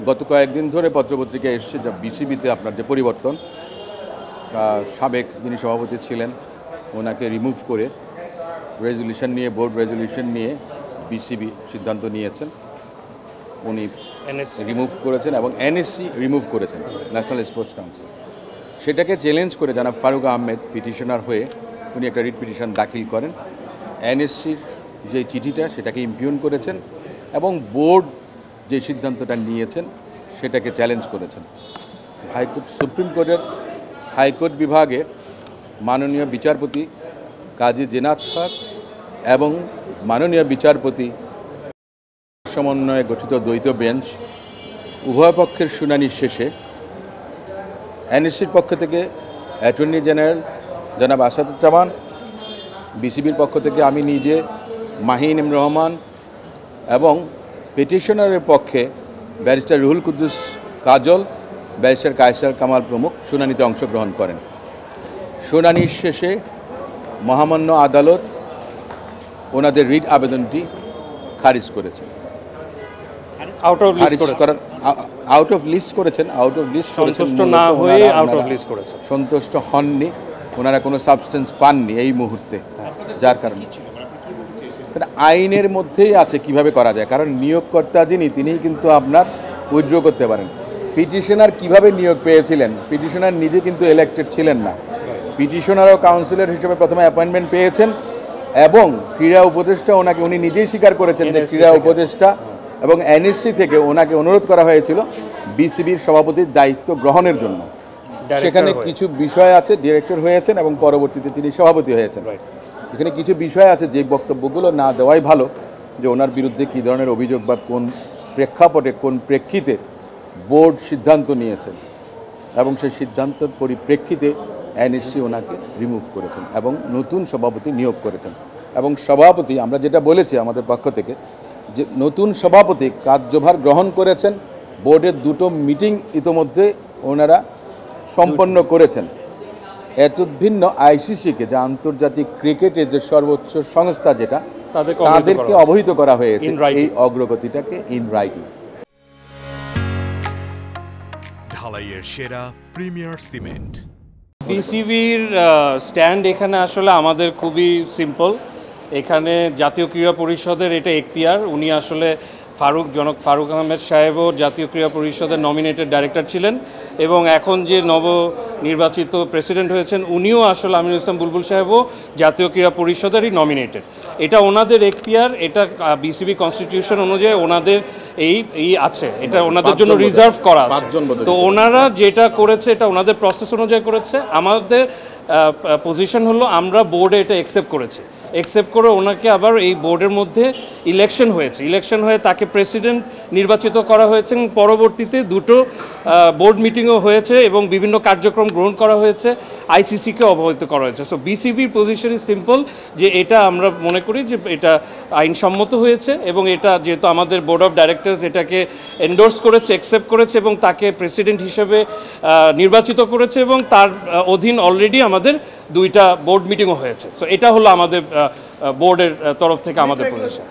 গত কয়েকদিন ধরে পত্রপত্রিকায় এসছে যে বিসিবিতে আপনার যে পরিবর্তন, সাবেক যিনি সভাপতি ছিলেন ওনাকে রিমুভ করে রেজলিউশন নিয়ে, বোর্ড রেজলিউশন নিয়ে বিসিবি সিদ্ধান্ত নিয়েছেন। উনি রিমুভ করেছেন এবং এনএসসি রিমুভ করেছেন, ন্যাশনাল স্পোর্টস কাউন্সিল। সেটাকে চ্যালেঞ্জ করে জনাব ফারুক আহমেদ পিটিশনার হয়ে উনি একটা রিট পিটিশন দাখিল করেন। এনএসসির যে চিঠিটা সেটাকে ইমপিউন করেছেন এবং বোর্ড যে সিদ্ধান্তটা নিয়েছেন সেটাকে চ্যালেঞ্জ করেছেন। হাইকোর্ট, সুপ্রিম কোর্টের হাইকোর্ট বিভাগে মাননীয় বিচারপতি কাজী জেনাত খান এবং মাননীয় বিচারপতি সমন্বয়ে গঠিত দ্বৈত বেঞ্চ উভয় পক্ষের শুনানি শেষে এনএসসির পক্ষ থেকে অ্যাটর্নি জেনারেল জনাব আসাদুজ্জামান, বিসিবির পক্ষ থেকে আমি নিজে, মাহিন এম রহমান এবং পিটিশনারের পক্ষে ব্যারিস্টার রুহুল কুদ্দুস কাজল, ব্যারিস্টার কায়সার কামাল প্রমুখ শুনানিতে অংশগ্রহণ করেন। শুনানির শেষে মহামান্য আদালত ওনাদের রিট আবেদনটি খারিজ করেছেন। আউট অফ লিস্ট করেছেন। সন্তুষ্ট হননি, ওনারা কোনো সাবস্টেন্স পাননি এই মুহূর্তে, যার কারণে আইনের মধ্যেই আছে কিভাবে করা যায়। কারণ নিয়োগকর্তা যিনি, তিনিই কিন্তু আপনার উইথড্র করতে পারেন। পিটিশনার কিভাবে নিয়োগ পেয়েছিলেন? পিটিশনার নিজে কিন্তু ইলেক্টেড ছিলেন না। পিটিশনার ও কাউন্সিলর হিসেবে প্রথমে অ্যাপয়েন্টমেন্ট পেয়েছেন এবং ক্রীড়া উপদেষ্টা ওনাকে, উনি নিজেই স্বীকার করেছেন যে ক্রীড়া উপদেষ্টা এবং এনএসসি থেকে ওনাকে অনুরোধ করা হয়েছিল বিসিবির সভাপতির দায়িত্ব গ্রহণের জন্য। সেখানে কিছু বিষয় আছে, ডিরেক্টর হয়েছেন এবং পরবর্তীতে তিনি সভাপতি হয়েছেন। এখানে কিছু বিষয় আছে যে বক্তব্যগুলো না দেওয়াই ভালো, যে ওনার বিরুদ্ধে কী ধরনের অভিযোগ বা কোন প্রেক্ষাপটে, কোন প্রেক্ষিতে বোর্ড সিদ্ধান্ত নিয়েছেন এবং সেই সিদ্ধান্তের পরিপ্রেক্ষিতে এনএসসি ওনাকে রিমুভ করেছেন এবং নতুন সভাপতি নিয়োগ করেছেন। এবং সভাপতি, আমরা যেটা বলেছি আমাদের পক্ষ থেকে, যে নতুন সভাপতি কার্যভার গ্রহণ করেছেন। বোর্ডের দুটো মিটিং ইতোমধ্যে ওনারা সম্পন্ন করেছেন। এতদ্ভিন্ন আইসিসিকে, যা আন্তর্জাতিক ক্রিকেটের যে সর্বোচ্চ সংস্থা, যেটা তাদেরকে অবহিত করা হয়েছে এই অগ্রগতিটাকে ইন রাইটিং। ঢালাইয়ের সেরা প্রিমিয়ার সিমেন্ট। বিসিবির স্ট্যান্ড এখানে আসলে আমাদের খুবই সিম্পল। এখানে জাতীয় ক্রীড়া পরিষদের এটা এখতিয়ার। উনি আসলে জনক ফারুক আহমেদ সাহেবও জাতীয় ক্রীড়া পরিষদের নমিনেটেড ডাইরেক্টর ছিলেন এবং এখন যে নবনির্বাচিত প্রেসিডেন্ট হয়েছেন উনিও আসলে আমিনুল ইসলাম বুলবুল সাহেবও জাতীয় ক্রীড়া পরিষদেরই নমিনেটেড। এটা ওনাদের এখতিয়ার, এটা বিসিবি কনস্টিটিউশন অনুযায়ী ওনাদের এই আছে, এটা ওনাদের জন্য রিজার্ভ করা। তো ওনারা যেটা করেছে এটা ওনাদের প্রসেস অনুযায়ী করেছে। আমাদের পজিশন হলো আমরা বোর্ডে এটা অ্যাকসেপ্ট করে ওনাকে আবার এই বোর্ডের মধ্যে ইলেকশন হয়ে তাকে প্রেসিডেন্ট নির্বাচিত করা হয়েছে এবং পরবর্তীতে দুটো বোর্ড মিটিংও হয়েছে এবং বিভিন্ন কার্যক্রম গ্রহণ করা হয়েছে, আইসিসিকে অবহিত করা হয়েছে। সো বিসিবির পজিশন ইজ সিম্পল, যে এটা আমরা মনে করি যে এটা আইনসম্মত হয়েছে এবং এটা যেহেতু আমাদের বোর্ড অফ ডাইরেক্টরস এটাকে এন্ডোর্স করেছে, অ্যাকসেপ্ট করেছে এবং তাকে প্রেসিডেন্ট হিসেবে নির্বাচিত করেছে এবং তার অধীন অলরেডি আমাদের দুইটা বোর্ড মিটিংও হয়েছে। সো এটা হলো আমাদের বোর্ডের তরফ থেকে আমাদের পজিশন।